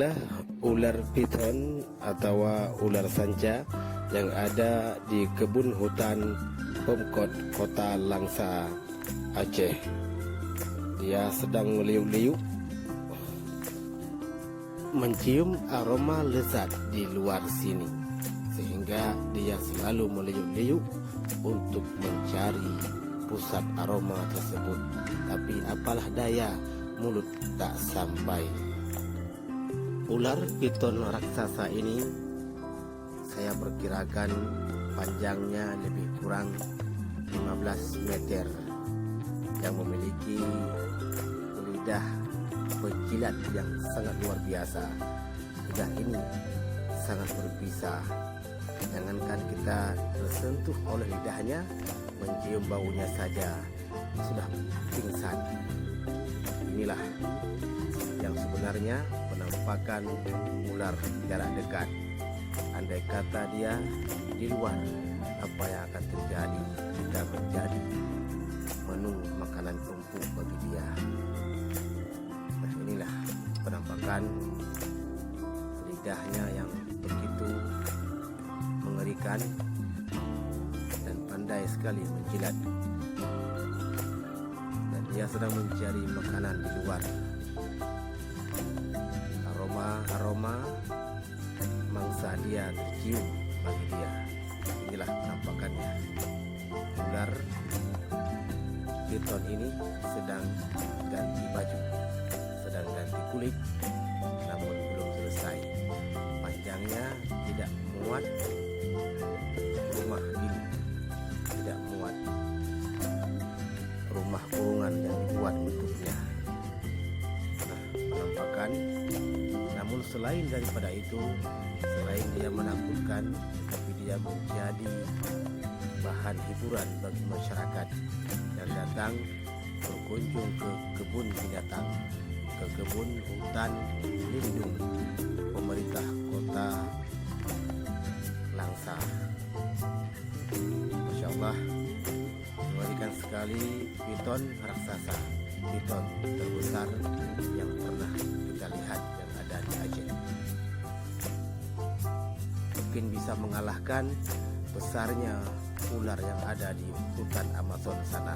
adalah ular piton atau ular sanca yang ada di kebun hutan Pemkot Kota Langsa, Aceh. Dia sedang meliuk-liuk, mencium aroma lezat di luar sini, sehingga dia selalu meliuk-liuk untuk mencari pusat aroma tersebut. Tapi apalah daya, mulut tak sampai. Ular piton raksasa ini saya perkirakan panjangnya lebih kurang 15 meter, yang memiliki lidah penjilat yang sangat luar biasa. Lidah ini sangat berbisa. Jangankan kita tersentuh oleh lidahnya, mencium baunya saja sudah pingsan. Inilah yang sebenarnya penampakan ular jarak dekat. Andai kata dia di luar, apa yang akan terjadi jika menjadi menu makanan empuk bagi dia. Nah, inilah penampakan lidahnya yang begitu mengerikan dan pandai sekali menjilat. Dan dia sedang mencari makanan di luar. Aroma mangsa dia tercium bagi dia. Inilah penampakannya. Ular piton ini sedang ganti baju, sedang ganti kulit, namun belum selesai. Panjangnya tidak muat rumah ini, tidak muat rumah kurungan yang dibuat untuknya. Nah, penampakan. Namun selain daripada itu, selain dia menakutkan, tapi dia menjadi bahan hiburan bagi masyarakat yang datang berkunjung ke kebun binatang, ke kebun hutan lindung pemerintah Kota Langsa. Masya Allah, mengerikan sekali piton raksasa, piton terbesar yang pernah kita lihat yang ada di Aceh. Mungkin bisa mengalahkan besarnya ular yang ada di hutan Amazon sana.